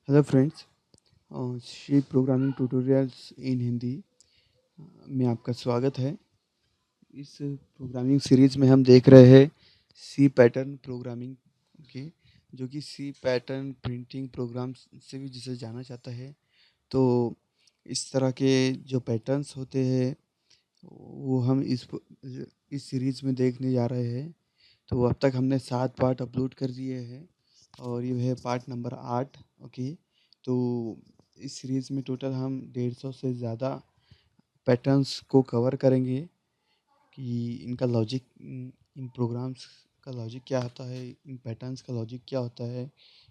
Hello friends, C programming tutorials in Hindi में आपका स्वागत है। इस प्रोग्रामिंग सीरीज़ में हम देख रहे हैं सी पैटर्न प्रोग्रामिंग के, जो कि सी पैटर्न प्रिंटिंग प्रोग्राम्स से भी जिसे जाना जाता है। तो इस तरह के जो पैटर्न्स होते हैं वो हम इस सीरीज़ में देखने जा रहे हैं। तो अब तक हमने 7 पार्ट अपलोड कर दिए हैं और ये है पार्ट नंबर 8। ओके, तो इस सीरीज़ में टोटल हम 150 से ज़्यादा पैटर्न्स को कवर करेंगे कि इनका लॉजिक, इन प्रोग्राम्स का लॉजिक क्या होता है, इन पैटर्न्स का लॉजिक क्या होता है।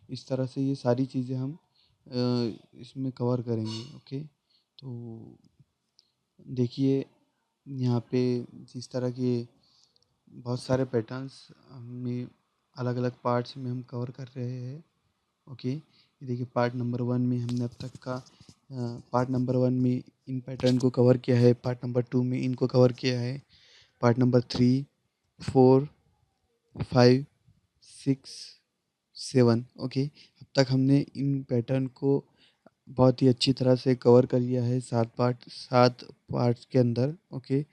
इस तरह से ये सारी चीज़ें हम इसमें कवर करेंगे। ओके, तो देखिए यहाँ पे जिस तरह के बहुत सारे पैटर्न्स में अलग-अलग पार्ट्स में हम कवर कर रहे हैं। ओके, ये देखिए पार्ट नंबर 1 में हमने अब तक का पार्ट नंबर 1 में इन पैटर्न को कवर किया है, पार्ट नंबर 2 में इनको कवर किया है, पार्ट नंबर 3, 4, 5, 6, 7। ओके, अब तक हमने इन पैटर्न को बहुत ही अच्छी तरह से कवर कर लिया है 7 पार्ट्स के अंदर। ओके,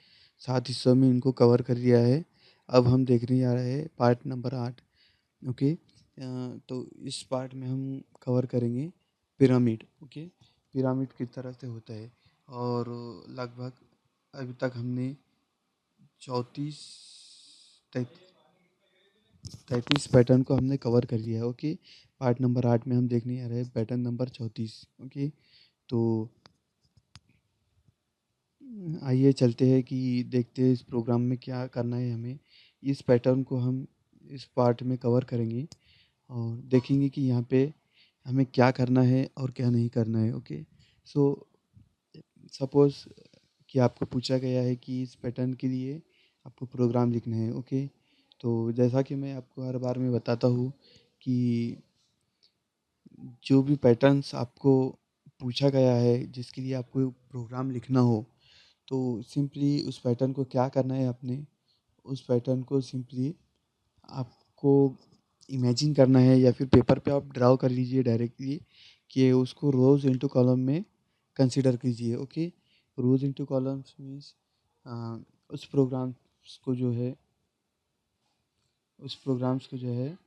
7 हिस्सों में इनको कवर कर लिया है। अब हम देखने जा रहे हैं पार्ट नंबर 8। ओके, तो इस पार्ट में हम कवर करेंगे पिरामिड। ओके, पिरामिड किस तरह से होता है और लगभग अभी तक हमने 34 33 पैटर्न को हमने कवर कर लिया है। ओके, पार्ट नंबर 8 में हम देखने आ रहे हैं पैटर्न नंबर 34। ओके, तो आइए चलते हैं कि देखते हैं इस प्रोग्राम में क्या करना है हमें। इस पैटर्न को हम इस पार्ट में कवर करेंगे और देखेंगे कि यहाँ पे हमें क्या करना है और क्या नहीं करना है। ओके, सो सपोज़ कि आपको पूछा गया है कि इस पैटर्न के लिए आपको प्रोग्राम लिखना है। ओके, तो जैसा कि मैं आपको हर बार में बताता हूँ कि जो भी पैटर्न्स आपको पूछा गया है जिसके लिए आपको प्रोग्राम लिखना हो, तो सिंपली उस पैटर्न को क्या करना है आपने, उस पैटर्न को सिंपली आपको इमेजिन करना है या फिर पेपर पे आप ड्रॉ कर लीजिए डायरेक्टली कि उसको रोज़ इनटू कॉलम में कंसीडर कीजिए। ओके, रोज़ इनटू कॉलम्स मीन्स उस प्रोग्राम्स को जो है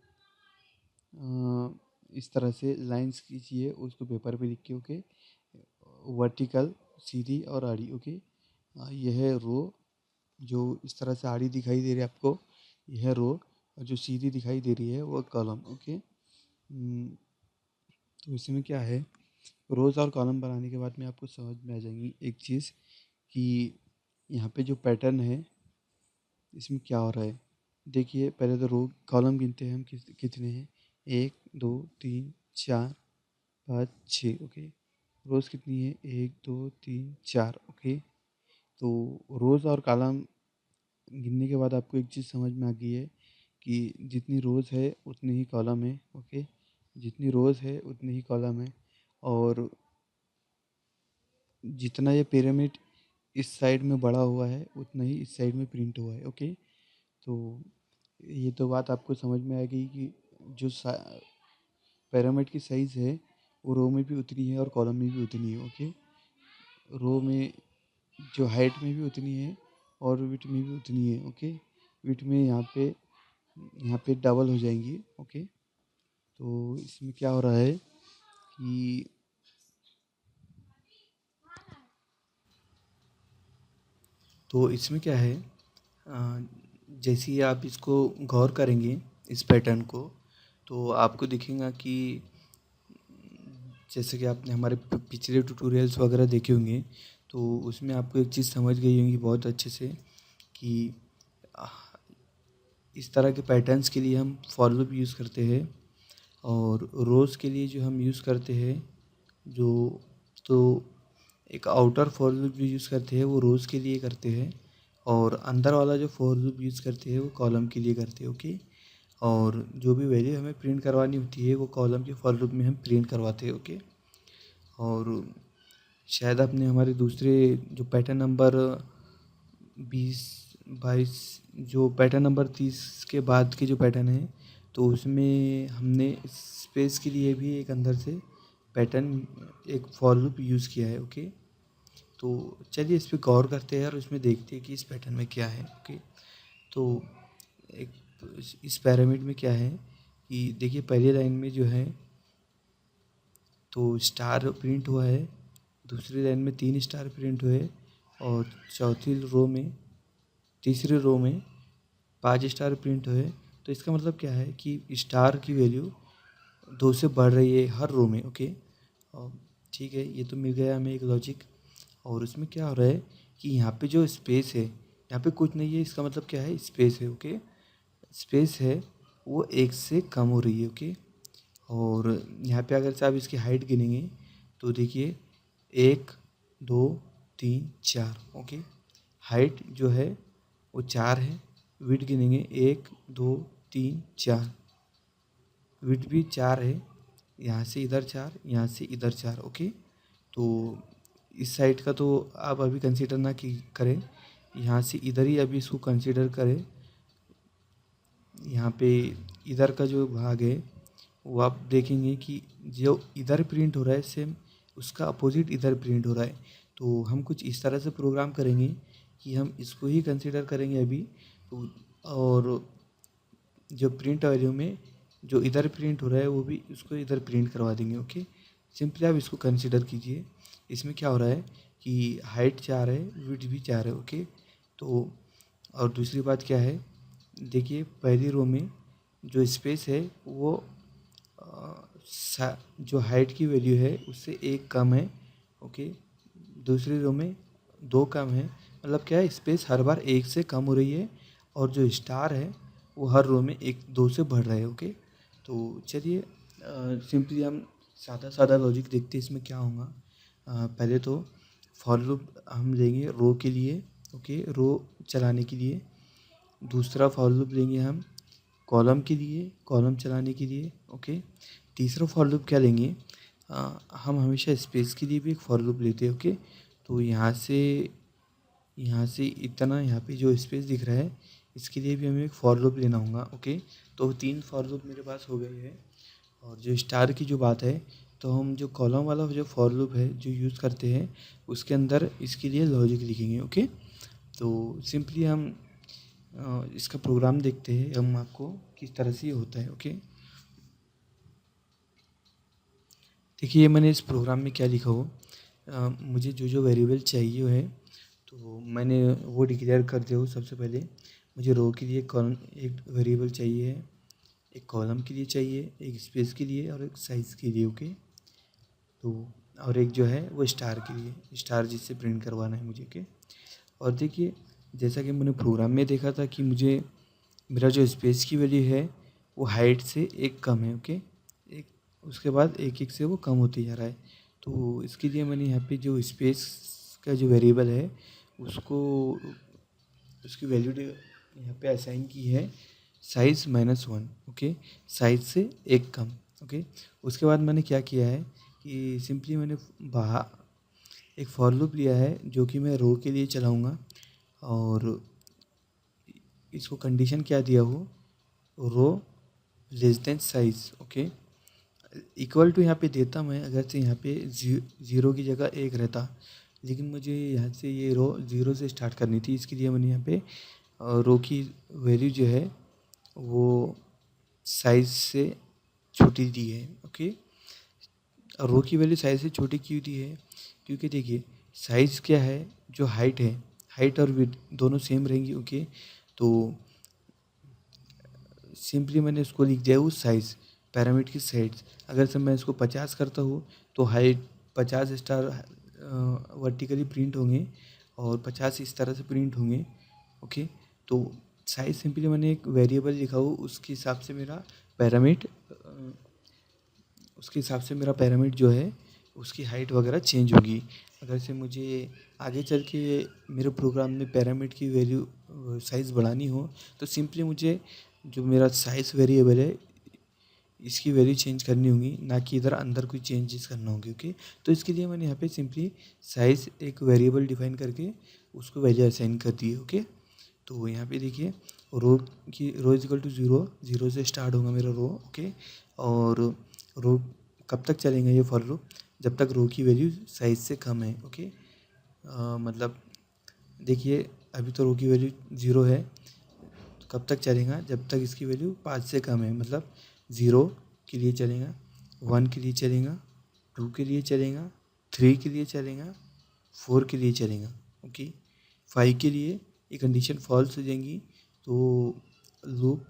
इस तरह से लाइंस कीजिए उसको पेपर पे लिख के। ओके, वर्टिकल, सीधी और आड़ी। ओके, यह रो जो इस तरह से आड़ी दिखाई दे रही है आपको, यह रो, और जो सीधी दिखाई दे रही है वो कॉलम। ओके, तो इसमें क्या है, रोज़ और कॉलम बनाने के बाद में आपको समझ में आ जाएगी एक चीज़ कि यहाँ पे जो पैटर्न है इसमें क्या हो रहा है। देखिए पहले तो रो कॉलम गिनते हैं हम कितने हैं, 1 2 3 4 5 6। ओके, रोज़ कितनी है, 1 2 3 4। ओके, तो रोज़ और कॉलम गिनने के बाद आपको एक चीज़ समझ में आ गई है कि जितनी रोज़ है उतनी ही कॉलम है। ओके, जितनी रोज़ है उतनी ही कॉलम है और जितना ये पिरामिड इस साइड में बढ़ा हुआ है उतना ही इस साइड में प्रिंट हुआ है। ओके, तो ये तो बात आपको समझ में आ गई कि जो पिरामिड की साइज़ है वो रो में भी उतनी है और कॉलम में भी उतनी है। ओके, रो में जो हाइट में भी उतनी है और विड्थ में भी उतनी है। ओके, विड्थ में यहाँ पे डबल हो जाएंगी। ओके, तो इसमें क्या हो रहा है कि तो इसमें क्या है, जैसे ही आप इसको गौर करेंगे इस पैटर्न को, तो आपको दिखेगा कि जैसे कि आपने हमारे पिछले ट्यूटोरियल्स वगैरह देखे होंगे, तो उसमें आपको एक चीज़ समझ गई होंगी बहुत अच्छे से कि इस तरह के पैटर्न्स के लिए हम फॉर लूप यूज़ करते हैं और रोज़ के लिए जो हम यूज़ करते हैं, जो तो एक आउटर फॉर लूप जो यूज़ करते हैं वो रोज़ के लिए करते हैं और अंदर वाला जो फॉर लूप यूज़ करते हैं वो कॉलम के लिए करते हैं। ओके, और जो भी वैल्यू हमें प्रिंट करवानी होती है वो कॉलम के फॉर लूप में हम प्रिंट करवाते हैं। ओके, और शायद आपने हमारे दूसरे जो पैटर्न नंबर 20 22 जो पैटर्न नंबर 30 के बाद के जो पैटर्न है, तो उसमें हमने स्पेस के लिए भी एक अंदर से पैटर्न एक फॉर लूप यूज़ किया है। ओके, तो चलिए इस पे गौर करते हैं और उसमें देखते हैं कि इस पैटर्न में क्या है। ओके, तो एक इस पैरामिड में क्या है कि देखिए पहली लाइन में जो है तो स्टार प्रिंट हुआ है, दूसरी लाइन में 3 स्टार प्रिंट हुए और चौथी रो में तीसरी रो में 5 स्टार प्रिंट हुए। तो इसका मतलब क्या है कि स्टार की वैल्यू 2 से बढ़ रही है हर रो में। ओके, और ठीक है, ये तो मिल गया हमें एक लॉजिक। और उसमें क्या हो रहा है कि यहाँ पे जो स्पेस है, यहाँ पे कुछ नहीं है, इसका मतलब क्या है, स्पेस है। ओके, स्पेस है वो 1 से कम हो रही है। ओके, और यहाँ पे अगर से आप इसकी हाइट गिनेंगे तो देखिए 1 2 3 4। ओके, हाइट जो है वो 4 है, विड्थ गिनेंगे 1 2 3 4, विड्थ भी 4 है, यहाँ से इधर 4, यहाँ से इधर 4। ओके, तो इस साइड का तो आप अभी कंसीडर ना की करें, यहाँ से इधर ही अभी इसको कंसीडर करें। यहाँ पे इधर का जो भाग है वो आप देखेंगे कि जो इधर प्रिंट हो रहा है सेम उसका अपोजिट इधर प्रिंट हो रहा है। तो हम कुछ इस तरह से प्रोग्राम करेंगे कि हम इसको ही कंसीडर करेंगे अभी तो, और जो प्रिंट वैल्यू में जो इधर प्रिंट हो रहा है वो भी उसको इधर प्रिंट करवा देंगे। ओके, सिंपली आप इसको कंसीडर कीजिए। इसमें क्या हो रहा है कि हाइट 4 है, विड्थ भी 4 है। ओके, तो और दूसरी बात क्या है, देखिए पहली रो में जो स्पेस है वो जो हाइट की वैल्यू है उससे 1 कम है। ओके, दूसरी रो में 2 कम है, मतलब क्या है, स्पेस हर बार 1 से कम हो रही है और जो स्टार है वो हर रो में 1 2 से बढ़ रहा है। ओके, तो चलिए सिंपली हम सादा सादा लॉजिक देखते हैं इसमें क्या होगा। पहले तो फॉर लूप हम लेंगे रो के लिए। ओके, रो चलाने के लिए। दूसरा फॉर लूप लेंगे हम कॉलम के लिए, कॉलम चलाने के लिए। ओके, तीसरा फॉर लूप क्या लेंगे, हम हमेशा स्पेस के लिए भी एक फॉर लूप लेते हैं। ओके, तो यहाँ से इतना यहाँ पे जो स्पेस दिख रहा है इसके लिए भी हमें एक फॉर लूप लेना होगा। ओके, तो 3 फॉर लूप मेरे पास हो गए हैं। और जो स्टार की जो बात है, तो हम जो कॉलम वाला जो फॉर लूप है जो यूज़ करते हैं उसके अंदर इसके लिए लॉजिक लिखेंगे। ओके, तो सिंपली हम इसका प्रोग्राम देखते हैं हम आपको किस तरह से ये होता है। ओके, देखिए ये मैंने इस प्रोग्राम में क्या लिखा हो, मुझे जो जो वेरिएबल चाहिए है तो मैंने वो डिक्लेयर कर दिया हूँ। सबसे पहले मुझे रो के लिए कॉलम एक वेरिएबल चाहिए है, एक कॉलम के लिए चाहिए, एक स्पेस के लिए और एक साइज़ के लिए। ओके, तो और एक जो है वो स्टार के लिए, स्टार जिससे प्रिंट करवाना है मुझे। ओके, और देखिए जैसा कि मैंने प्रोग्राम में देखा था कि मुझे मेरा जो स्पेस की वैल्यू है वो हाइट से 1 कम है। ओके, एक उसके बाद एक एक से वो कम होते जा रहा है। तो इसके लिए मैंने यहाँ पे जो स्पेस का जो वेरिएबल है उसको उसकी वैल्यू यहाँ पे असाइन की है साइज़ -1। ओके, साइज़ से 1 कम। ओके, उसके बाद मैंने क्या किया है कि सिंपली मैंने बाहर एक फॉर लूप लिया है जो कि मैं रो के लिए चलाऊँगा और इसको कंडीशन क्या दिया हो, row less than size. Okay, equal to यहाँ पे देता मैं, अगर से यहाँ पे 0 की जगह 1 रहता, लेकिन मुझे यहाँ से ये रो 0 से स्टार्ट करनी थी। इसके लिए मैंने यहाँ पे रो की वैल्यू जो है वो साइज़ से छोटी दी है। ओके, और रो की वैल्यू साइज़ से छोटी क्यों दी है, क्योंकि देखिए साइज़ क्या है, जो हाइट है, हाइट और विड्थ दोनों सेम रहेंगी। ओके, तो सिंपली मैंने इसको लिख दिया वो साइज़ पैरामीटर की साइड्स। अगर से मैं इसको 50 करता हूँ तो हाइट 50 स्टार वर्टिकली प्रिंट होंगे और 50 इस तरह से प्रिंट होंगे। ओके, तो साइज़ सिंपली मैंने एक वेरिएबल लिखा हो उसके हिसाब से मेरा पैरामीटर जो है उसकी हाइट वगैरह चेंज होगी। अगर से मुझे आगे चल के मेरे प्रोग्राम में पैरामीटर की वैल्यू साइज़ बढ़ानी हो तो सिंपली मुझे जो मेरा साइज़ वेरिएबल है इसकी वैल्यू चेंज करनी होगी, ना कि इधर अंदर कोई चेंजेस करना होगी। ओके, तो इसके लिए मैंने यहाँ पे सिंपली साइज़ एक वेरिएबल डिफाइन करके उसको वैल्यू असाइन कर दी है। ओके, तो यहाँ पे देखिए रो इज इक्वल टू 0 से स्टार्ट होगा मेरा रो। ओके, और रो कब तक चलेगा ये फॉर लूप? जब तक रो की वैल्यू साइज से कम है। ओके, मतलब देखिए अभी तो रो की वैल्यू 0 है, तो कब तक चलेगा? जब तक इसकी वैल्यू 5 से कम है, मतलब 0 के लिए चलेगा, 1 के लिए चलेगा, 2 के लिए चलेगा, 3 के लिए चलेगा, 4 के लिए चलेगा। ओके, 5 के लिए ये कंडीशन फॉल्स हो जाएंगी तो लूप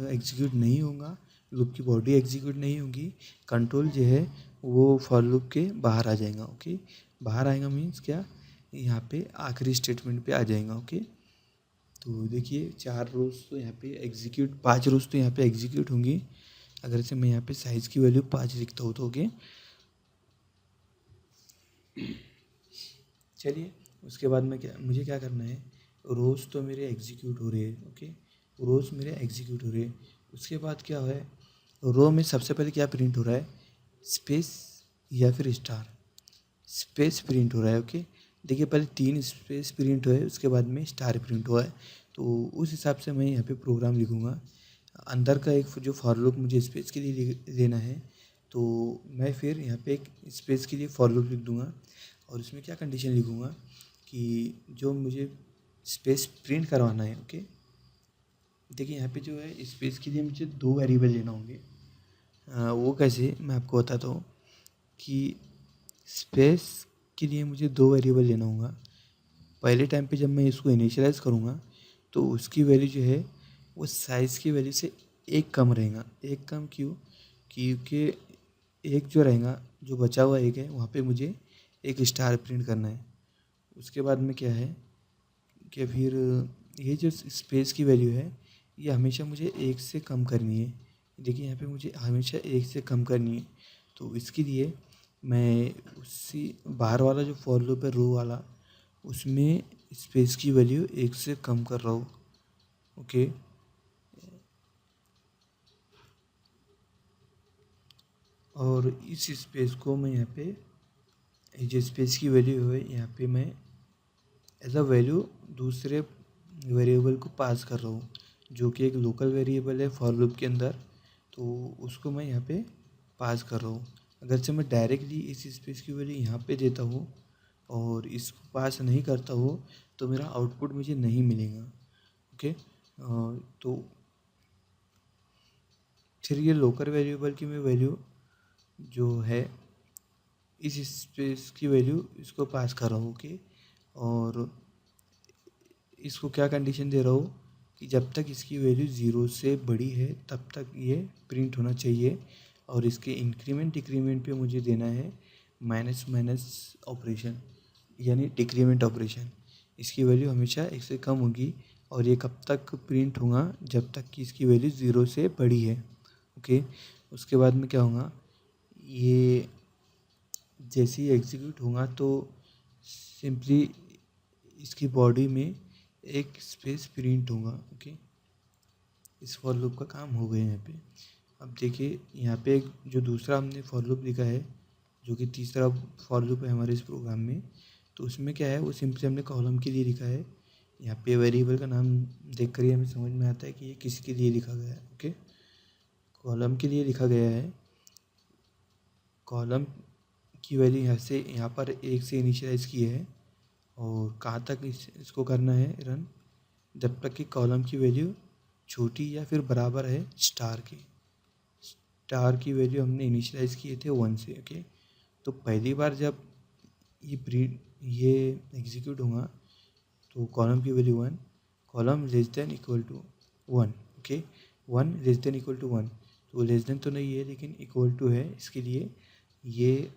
एग्जीक्यूट नहीं होगा, लूप की बॉडी एग्जीक्यूट नहीं होगी, कंट्रोल जो है वो फॉर लूप के बाहर आ जाएगा। ओके, बाहर आएगा मीन्स क्या? यहाँ पे आखिरी स्टेटमेंट पे आ जाएगा। ओके, तो देखिए 4 रोज तो यहाँ पे एग्जीक्यूट, 5 रोज तो यहाँ पे एग्जीक्यूट होंगी। अगर से मैं यहाँ पे साइज़ की वैल्यू 5 लिखता हूँ तो ओके, चलिए उसके बाद में मुझे क्या करना है, रोज़ तो मेरे एग्जीक्यूट हो रहे हैं। ओके, रोज़ मेरे एग्जीक्यूट हो रहे हैं। उसके बाद क्या है, रो में सबसे पहले क्या प्रिंट हो रहा है? स्पेस या फिर स्टार? स्पेस प्रिंट हो रहा है। ओके, देखिए पहले 3 स्पेस प्रिंट हुए, उसके बाद में स्टार प्रिंट हुआ है। तो उस हिसाब से मैं यहाँ पे प्रोग्राम लिखूँगा। अंदर का एक जो फॉर लूप मुझे स्पेस के लिए लेना है, तो मैं फिर यहाँ पे एक स्पेस के लिए फॉर लूप लिख दूँगा और इसमें क्या कंडीशन लिखूँगा कि जो मुझे स्पेस प्रिंट करवाना है। ओके, देखिए यहाँ पे जो है स्पेस के लिए मुझे 2 वेरिएबल लेना होंगे। वो कैसे, मैं आपको बताता हूँ कि स्पेस के लिए मुझे 2 वेरिएबल लेना होगा। पहले टाइम पे जब मैं इसको इनिशियलाइज़ करूँगा तो उसकी वैल्यू जो है वो साइज़ की वैल्यू से 1 कम रहेगा। 1 कम क्यों? क्योंकि एक जो रहेगा, जो बचा हुआ 1 है, वहाँ पे मुझे एक स्टार प्रिंट करना है। उसके बाद में क्या है कि फिर ये जो स्पेस की वैल्यू है ये हमेशा मुझे 1 से कम करनी है। देखिए यहाँ पे मुझे हमेशा 1 से कम करनी है, तो इसके लिए मैं उसी बाहर वाला जो फॉर लूप है रो वाला, उसमें स्पेस की वैल्यू 1 से कम कर रहा हूँ। ओके, और इस स्पेस को मैं यहाँ पे, ये जो स्पेस की वैल्यू है यहाँ पे मैं एज अ वैल्यू दूसरे वेरिएबल को पास कर रहा हूँ, जो कि एक लोकल वेरिएबल है फॉर लूप के अंदर, तो उसको मैं यहाँ पे पास कर रहा हूँ। अगर से मैं डायरेक्टली इस स्पेस की वैल्यू यहाँ पे देता हूँ और इसको पास नहीं करता हूँ तो मेरा आउटपुट मुझे नहीं मिलेगा। ओके, तो फिर ये लोकल वेरिएबल की मैं वैल्यू जो है इस स्पेस की वैल्यू इसको पास कर रहा हूँ। ओके, और इसको क्या कंडीशन दे रहा हूँ कि जब तक इसकी वैल्यू 0 से बड़ी है तब तक ये प्रिंट होना चाहिए, और इसके इंक्रीमेंट डिक्रीमेंट पे मुझे देना है माइनस माइनस ऑपरेशन, यानी डिक्रीमेंट ऑपरेशन। इसकी वैल्यू हमेशा 1 से कम होगी और ये कब तक प्रिंट होगा? जब तक कि इसकी वैल्यू 0 से बड़ी है। ओके, उसके बाद में क्या होगा, ये जैसे ही एग्जीक्यूट होगा तो सिंपली इसकी बॉडी में एक स्पेस प्रिंट होगा। ओके, इस फॉर लूप का काम हो गया यहाँ पे। अब देखिए यहाँ पे एक जो दूसरा हमने फॉर लूप लिखा है, जो कि तीसरा फॉर लूप है हमारे इस प्रोग्राम में, तो उसमें क्या है, वो सिंपली हमने कॉलम के लिए लिखा है। यहाँ पे वेरिएबल का नाम देख कर ही हमें समझ में आता है कि ये किसके लिए लिखा गया है। ओके, कॉलम के लिए लिखा गया है। कॉलम की वैल्यू यहाँ से यहाँ पर 1 से इनिशियलाइज़ की है, और कहाँ तक इसको करना है रन? जब तक कि कॉलम की वैल्यू छोटी या फिर बराबर है स्टार के। स्टार की वैल्यू हमने इनिशियलाइज़ किए थे 1 से। ओके, तो पहली बार जब ये एग्जीक्यूट होगा तो कॉलम की value 1, column less than equal to 1। Okay, 1 less than equal to 1, तो लेस देन तो नहीं है लेकिन इक्वल टू है, इसके लिए ये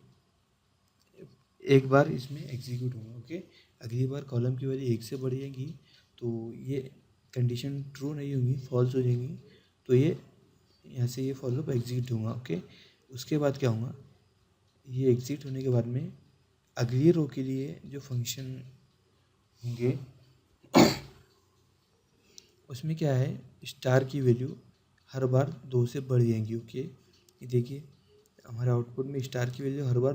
एक बार इसमें एग्जीक्यूट होगा। ओके, अगली बार कॉलम की वैल्यू 1 से बढ़ जाएगी तो ये कंडीशन ट्रू नहीं होगी, फॉल्स हो जाएगी, तो ये यहाँ से ये फॉर लूप एग्जीक्यूट होगा। ओके, उसके बाद क्या होगा, ये एग्जीक्यूट होने के बाद में अगली रो के लिए जो फंक्शन होंगे उसमें क्या है, स्टार की वैल्यू हर बार 2 से बढ़ जाएंगी। ओके, ये देखिए हमारे आउटपुट में स्टार की वैल्यू हर बार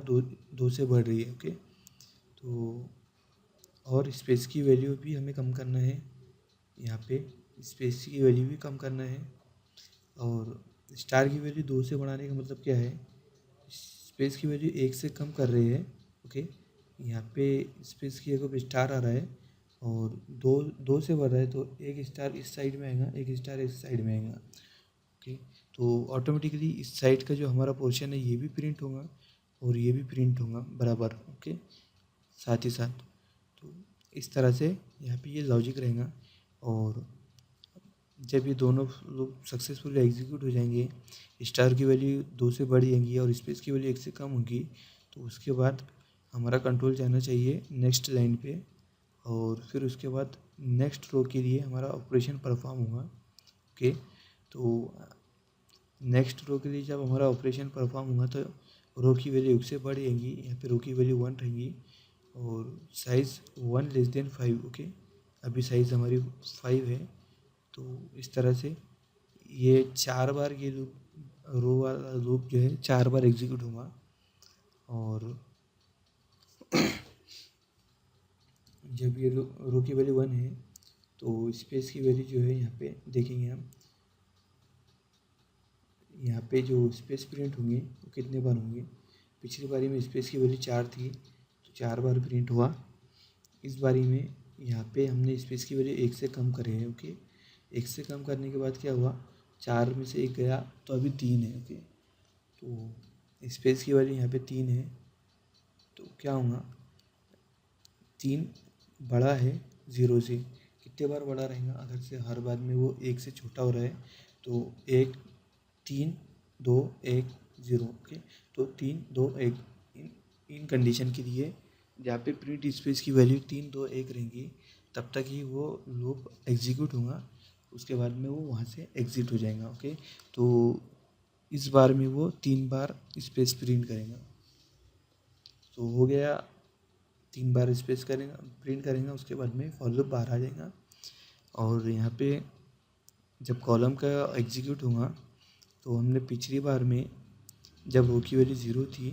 2 से बढ़ रही है। ओके, तो और स्पेस की वैल्यू भी हमें कम करना है, यहाँ पे स्पेस की वैल्यू भी कम करना है, और स्टार की वैल्यू 2 से बढ़ाने का मतलब क्या है, स्पेस की वैल्यू 1 से कम कर रहे हैं। ओके, यहाँ पे स्पेस की जगह पे स्टार आ रहा है और दो दो से बढ़ रहा है, तो एक स्टार इस साइड में आएगा, एक स्टार इस साइड में आएगा। ओके, तो ऑटोमेटिकली इस साइड का जो हमारा पोर्शन है ये भी प्रिंट होगा और ये भी प्रिंट होगा बराबर। ओके, साथ ही साथ तो इस तरह से यहाँ पे ये लॉजिक रहेगा। और जब ये दोनों लोग सक्सेसफुली एग्जीक्यूट हो जाएंगे, स्टार की वैल्यू 2 से बढ़ जाएंगी और स्पेस की वैल्यू 1 से कम होगी, तो उसके बाद हमारा कंट्रोल जाना चाहिए नेक्स्ट लाइन पे और फिर उसके बाद नेक्स्ट रो के लिए हमारा ऑपरेशन परफॉर्म होगा। ओके, तो नेक्स्ट रो के लिए जब हमारा ऑपरेशन परफॉर्म होगा तो रो की वैल्यू 1 से बढ़ जाएंगी, यहाँ पे रो की वैल्यू 1 रहेंगी और साइज़ 1 लेस देन 5। ओके, अभी साइज़ हमारी 5 है, तो इस तरह से ये 4 बार ये लूप, रो वाला लूप जो है 4 बार एग्जीक्यूट होगा। और जब ये रो की वैल्यू 1 है तो स्पेस की वैल्यू जो है यहाँ पे देखेंगे हम, यहाँ पे जो स्पेस प्रिंट होंगे वो कितने बार होंगे। पिछली बारी में स्पेस की वैल्यू 4 थी तो 4 बार प्रिंट हुआ। इस बारी में यहाँ पे हमने स्पेस की वैल्यू 1 से कम करे है। ओके, 1 से कम करने के बाद क्या हुआ, 4 में से 1 गया तो अभी 3 है। ओके, तो स्पेस की वैल्यू यहाँ पे 3 है, तो क्या होगा, 3 बड़ा है 0 से, कितने बार बड़ा रहेगा, अगर से हर बार में वो 1 से छोटा हो रहा है तो 1 3 2 1 0। ओके, तो 3 2 1 इन कंडीशन के लिए जहाँ पे प्रिंट स्पेस की वैल्यू 3 2 1 रहेंगी तब तक ही वो लूप एग्जीक्यूट होगा, उसके बाद में वो वहाँ से एग्जिट हो जाएगा। ओके, तो इस बार में वो 3 बार स्पेस प्रिंट करेगा, तो हो गया, 3 बार स्पेस करेगा प्रिंट करेगा, उसके बाद में फॉर लूप बाहर आ जाएगा। और यहाँ पे जब कॉलम का एग्जीक्यूट होगा तो हमने पिछली बार में जब रो की वैल्यू 0 थी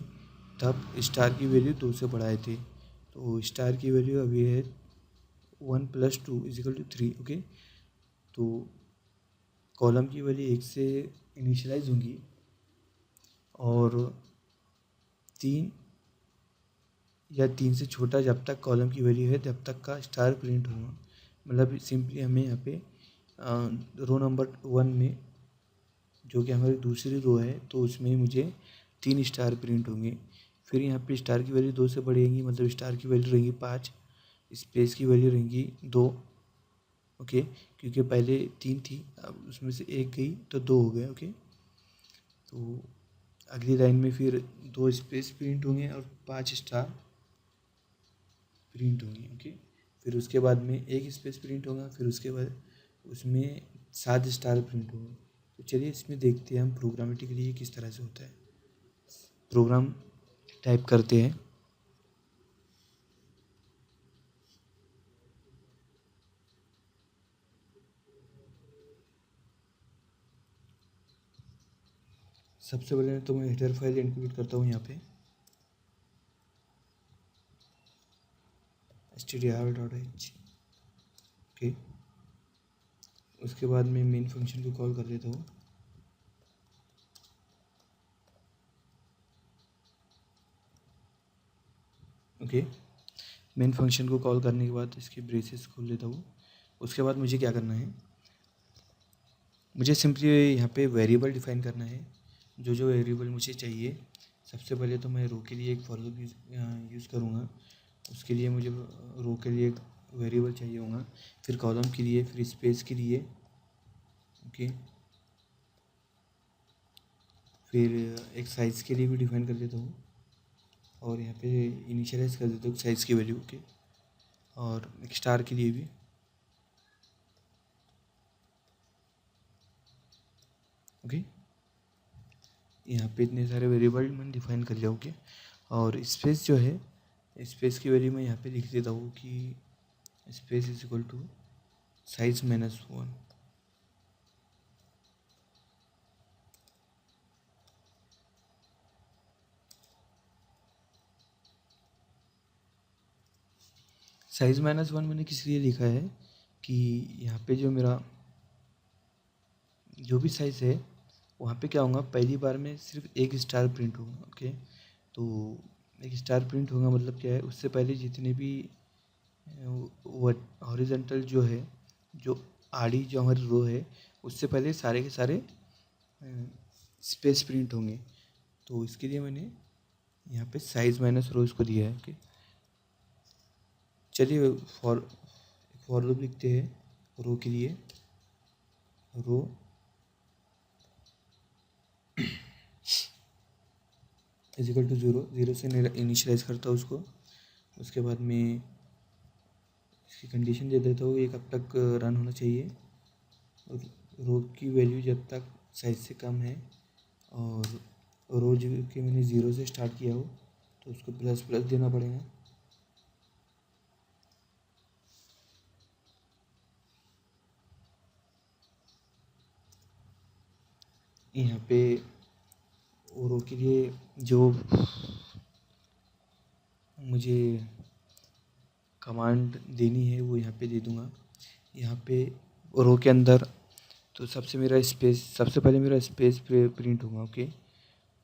तब स्टार की वैल्यू 2 से बढ़ाए थे, तो स्टार की वैल्यू अभी है 1 + 2 = 3। ओके, तो कॉलम की वैल्यू 1 से इनिशियलाइज होंगी और 3 या 3 से छोटा जब तक कॉलम की वैल्यू है तब तक का स्टार प्रिंट होगा। मतलब सिंपली हमें यहाँ पे रो नंबर 1 में जो कि हमारी दूसरी रो है तो उसमें मुझे 3 स्टार प्रिंट होंगे। फिर यहाँ पे स्टार की वैल्यू 2 से बढ़ेगी, मतलब स्टार की वैल्यू रहेंगी 5, स्पेस की वैल्यू रहेंगी 2। ओके, क्योंकि पहले 3 थी, अब उसमें से 1 गई तो 2 हो गए। ओके, तो अगली लाइन में फिर 2 स्पेस प्रिंट होंगे और 5 स्टार प्रिंट होंगे। ओके, फिर उसके बाद में एक स्पेस प्रिंट होगा, फिर उसके बाद उसमें 7 स्टार प्रिंट होंगे। तो चलिए इसमें देखते हैं हम प्रोग्रामेटिकली ये किस तरह से होता है। प्रोग्राम टाइप करते हैं। सबसे पहले तो मैं हेडर फाइल इंक्लूड करता हूँ यहाँ पे str.h। ओके, उसके बाद मैं मेन फंक्शन को कॉल कर देता हूँ। ओके, मेन फंक्शन को कॉल करने के बाद इसके ब्रेसेस खोल लेता हूँ। उसके बाद मुझे क्या करना है, मुझे सिंपली यहाँ पे वेरिएबल डिफाइन करना है, जो जो वेरिएबल मुझे चाहिए। सबसे पहले तो मैं रो के लिए एक फॉर लूप यूज़ करूँगा, उसके लिए मुझे रो के लिए एक वेरिएबल चाहिए होगा, फिर कॉलम के लिए, फिर स्पेस के लिए। ओके, फिर एक साइज़ के लिए भी डिफाइन कर देता हूँ और यहाँ पे इनिशियलाइज कर देता हूँ साइज़ की वैल्यू। ओके, और एक स्टार के लिए भी। ओके, यहाँ पे इतने सारे वेरिएबल मैंने डिफाइन कर लिया। ओके, और स्पेस जो है, स्पेस की वैल्यू मैं यहाँ पे लिख देता हूँ कि स्पेस = साइज -1। साइज -1 मैंने किस लिए लिखा है कि यहाँ पे जो मेरा जो भी साइज़ है वहाँ पे क्या होगा, पहली बार में सिर्फ एक स्टार प्रिंट होगा। ओके, तो एक स्टार प्रिंट होगा मतलब क्या है, उससे पहले जितने भी वो हॉरिजॉन्टल जो है, जो आड़ी जो हमारी रो है, उससे पहले सारे के सारे स्पेस प्रिंट होंगे। तो इसके लिए मैंने यहाँ पे साइज माइनस रो इसको दिया है। ओके, चलिए फॉर लूप लिखते हैं रो के लिए। Row is equal to zero, zero से इनिशियलाइज करता हूँ उसको। उसके बाद में इसकी कंडीशन दे देता हूँ ये कब तक रन होना चाहिए। रो की वैल्यू जब तक साइज से कम है, और रो जो कि मैंने ज़ीरो से स्टार्ट किया हो तो उसको प्लस प्लस देना पड़ेगा। यहाँ पे रो के लिए जो मुझे कमांड देनी है वो यहाँ पे दे दूँगा। यहाँ पे रो के अंदर तो सबसे पहले मेरा स्पेस प्रिंट होगा। ओके,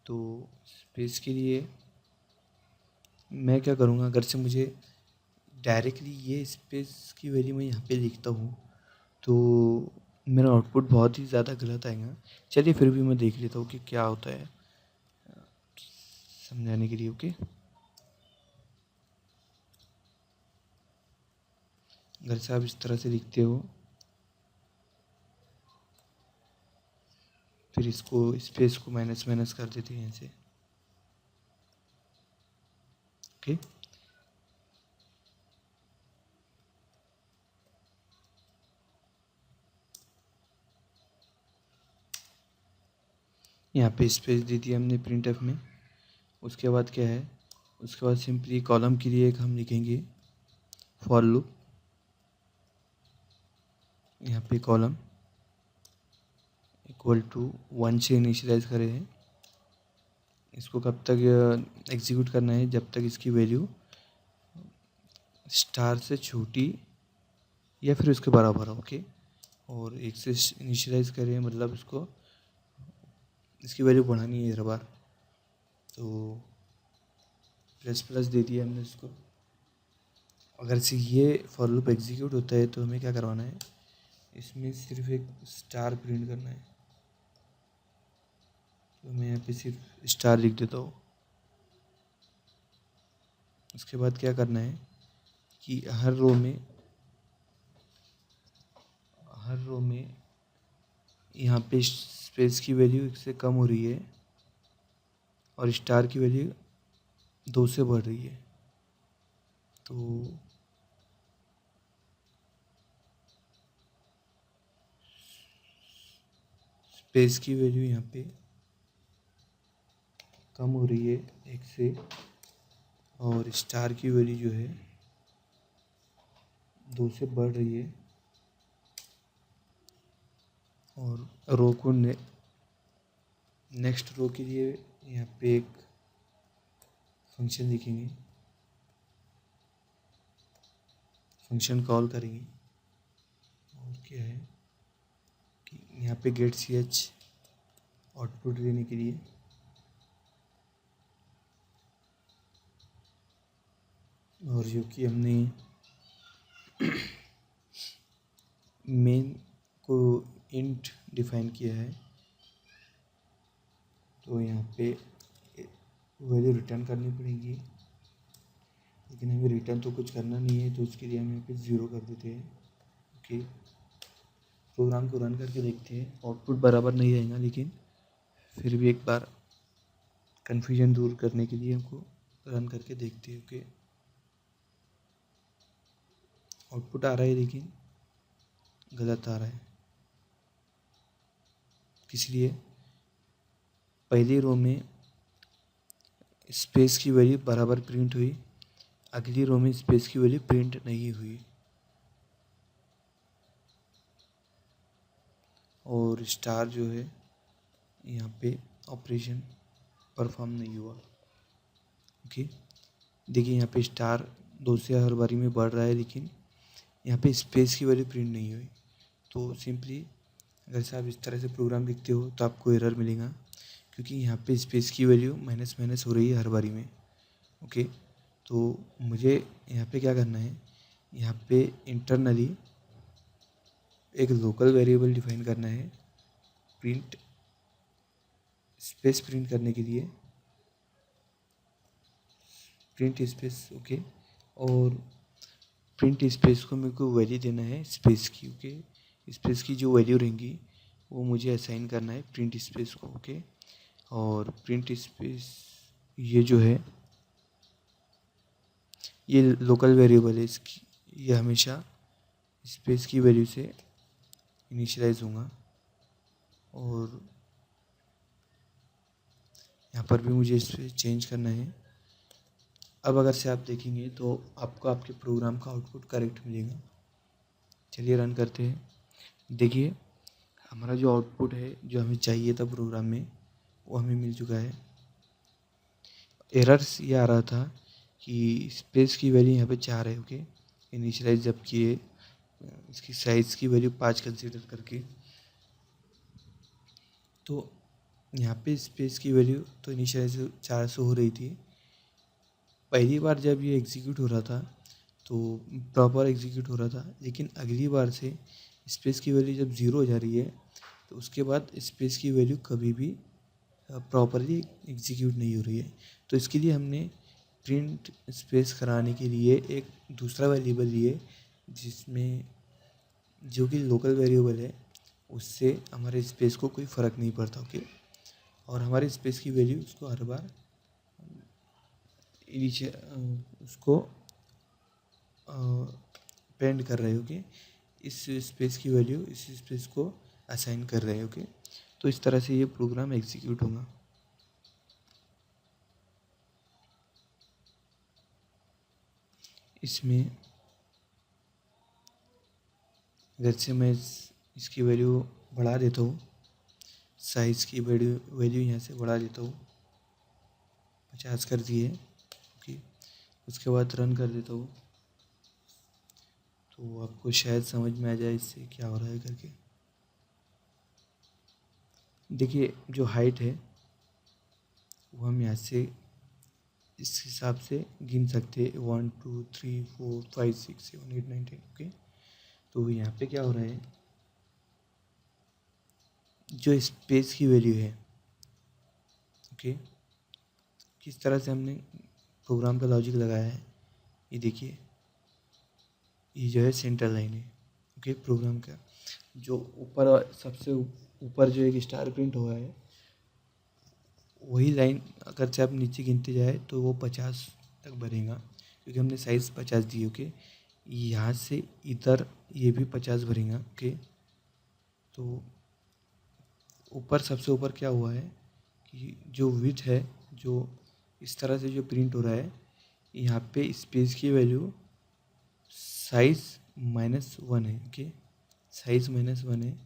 तो स्पेस के लिए मैं क्या करूँगा, अगर से मुझे डायरेक्टली ये स्पेस की वैल्यू मैं यहाँ पे लिखता हूँ तो मेरा आउटपुट बहुत ही ज़्यादा गलत आएगा। चलिए फिर भी मैं देख लेता हूँ कि क्या होता है समझाने के लिए। ओके, अगर से आप इस तरह से लिखते हो, फिर इसको स्पेस को माइनस माइनस कर देते हैं यहाँ से। ओके, यहाँ पे स्पेस दे दिया हमने प्रिंटफ में। उसके बाद क्या है, उसके बाद सिंपली कॉलम के लिए एक हम लिखेंगे फॉर लूप। यहाँ पे कॉलम इक्वल टू 1 से इनिशियलाइज करे हैं। इसको कब तक एग्जीक्यूट करना है, जब तक इसकी वैल्यू स्टार से छोटी या फिर उसके बराबर हो। ओके, और एक से इनिशियलाइज करें मतलब इसको इसकी वैल्यू बढ़ानी है हर बार, तो प्लस प्लस दे दिया हमने इसको। अगर से ये फॉर लूप एग्जीक्यूट होता है तो हमें क्या करवाना है, इसमें सिर्फ एक स्टार प्रिंट करना है। तो मैं यहाँ पे सिर्फ स्टार लिख देता हूँ। उसके बाद क्या करना है कि हर रो में यहाँ पे स्पेस की वैल्यू 1 से कम हो रही है और स्टार की वैल्यू 2 से बढ़ रही है। तो स्पेस की वैल्यू यहाँ पे कम हो रही है 1 से, और स्टार की वैल्यू जो है 2 से बढ़ रही है। और रो को नेक्स्ट रो के लिए यहाँ पे एक फंक्शन लिखेंगे, फंक्शन कॉल करेंगे। और क्या है कि यहाँ पे गेट सी एच आउटपुट देने के लिए और जो कि हमने मेन को इंट डिफाइन किया है, तो यहाँ पे वैल्यू रिटर्न करनी पड़ेगी। लेकिन हमें रिटर्न तो कुछ करना नहीं है, तो उसके लिए हम यहाँ पे 0 कर देते हैं। ओके, प्रोग्राम को रन करके देखते हैं। आउटपुट बराबर नहीं आएगा, लेकिन फिर भी एक बार कन्फ्यूजन दूर करने के लिए हमको रन करके देखते हैं। ओके, आउटपुट आ रहा है लेकिन गलत आ रहा है। इसलिए पहली रो में स्पेस की वैल्यू बराबर प्रिंट हुई, अगली रो में स्पेस की वैल्यू प्रिंट नहीं हुई, और स्टार जो है यहाँ पे ऑपरेशन परफॉर्म नहीं हुआ। ओके, देखिए यहाँ पे स्टार 2 से हर बारी में बढ़ रहा है, लेकिन यहाँ पे स्पेस की वैल्यू प्रिंट नहीं हुई। तो सिंपली अगर से आप इस तरह से प्रोग्राम लिखते हो तो आपको एरर मिलेगा, क्योंकि यहाँ पे स्पेस की वैल्यू माइनस माइनस हो रही है हर बारी में। ओके, तो मुझे यहाँ पे क्या करना है, यहाँ पे इंटरनली एक लोकल वेरिएबल डिफाइन करना है प्रिंट स्पेस प्रिंट करने के लिए, प्रिंट स्पेस। ओके, और प्रिंट स्पेस को मेरे को वैल्यू देना है स्पेस की। ओके, स्पेस की जो वैल्यू रहेंगी वो मुझे असाइन करना है प्रिंट स्पेस को। ओके, और प्रिंट स्पेस ये जो है ये लोकल वेरिएबल है, इसकी ये हमेशा स्पेस की वैल्यू से इनिशियलाइज होगा। और यहाँ पर भी मुझे इसे चेंज करना है। अब अगर से आप देखेंगे तो आपको आपके प्रोग्राम का आउटपुट करेक्ट मिलेगा। चलिए रन करते हैं। देखिए हमारा जो आउटपुट है जो हमें चाहिए था प्रोग्राम में वो हमें मिल चुका है। एरर्स ये आ रहा था कि स्पेस की वैल्यू यहाँ पे 4 है। ओके, इनिशियलाइज जब किए इसकी साइज़ की वैल्यू 5 कंसीडर करके, तो यहाँ पे स्पेस की वैल्यू तो इनिशियलाइज 400 हो रही थी। पहली बार जब ये एग्जीक्यूट हो रहा था तो प्रॉपर एग्जीक्यूट हो रहा था, लेकिन अगली बार से स्पेस की वैल्यू जब 0 हो जा रही है तो उसके बाद स्पेस की वैल्यू कभी भी प्रॉपरली एग्जीक्यूट नहीं हो रही है। तो इसके लिए हमने प्रिंट स्पेस कराने के लिए एक दूसरा वेरिएबल लिए, जिसमें जो कि लोकल वेरिएबल है, उससे हमारे स्पेस को कोई फ़र्क नहीं पड़ता। ओके, और हमारे स्पेस की वैल्यू उसको हर बार उसको पेंड कर रहे हो कि इस स्पेस की वैल्यू इस स्पेस को असाइन कर रहे हो। ओके, तो इस तरह से ये प्रोग्राम एग्जीक्यूट होगा। इसमें अगर से मैं इसकी वैल्यू बढ़ा देता हूँ, साइज़ की वैल्यू यहाँ से बढ़ा देता हूँ, 50 कर दिए। ओके, उसके बाद रन कर देता हूँ तो आपको शायद समझ में आ जाए इससे क्या हो रहा है करके। देखिए जो हाइट है वो हम यहाँ से इस हिसाब से गिन सकते हैं, 1 2 3 4 5 6 7 8 9 10। ओके, तो यहाँ पे क्या हो रहा है, जो स्पेस की वैल्यू है, ओके, किस तरह से हमने प्रोग्राम का लॉजिक लगाया है, ये देखिए ये जो है सेंटर लाइन है। ओके, प्रोग्राम का जो ऊपर सबसे ऊपर जो एक स्टार प्रिंट हुआ है वही लाइन अगर से आप नीचे गिनते जाए तो वो 50 तक भरेगा, क्योंकि हमने साइज़ 50 दी। ओके, यहाँ से इधर ये भी 50 भरेगा। ओके, तो ऊपर सबसे ऊपर क्या हुआ है कि जो विड्थ है, जो इस तरह से जो प्रिंट हो रहा है, यहाँ पे स्पेस की वैल्यू साइज़ -1 है। ओके, साइज़ -1 है।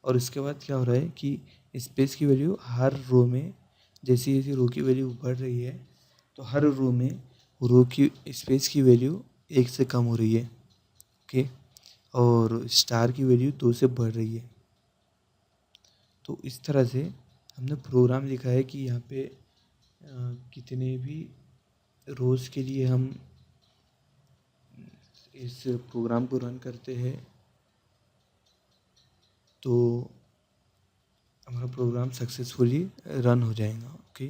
और उसके बाद क्या हो रहा है कि स्पेस की वैल्यू हर रो में जैसे जैसे रो की वैल्यू बढ़ रही है तो हर रो में रो की स्पेस की वैल्यू 1 से कम हो रही है। ओके, और स्टार की वैल्यू 2 से बढ़ रही है। तो इस तरह से हमने प्रोग्राम लिखा है कि यहाँ पे कितने भी रोज़ के लिए हम इस प्रोग्राम को रन करते हैं तो हमारा प्रोग्राम सक्सेसफुली रन हो जाएगा। ओके,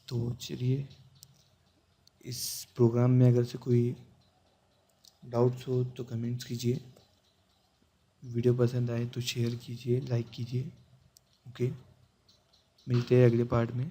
तो चलिए इस प्रोग्राम में अगर से कोई डाउट्स हो तो कमेंट्स कीजिए, वीडियो पसंद आए तो शेयर कीजिए, लाइक कीजिए। ओके, मिलते हैं अगले पार्ट में।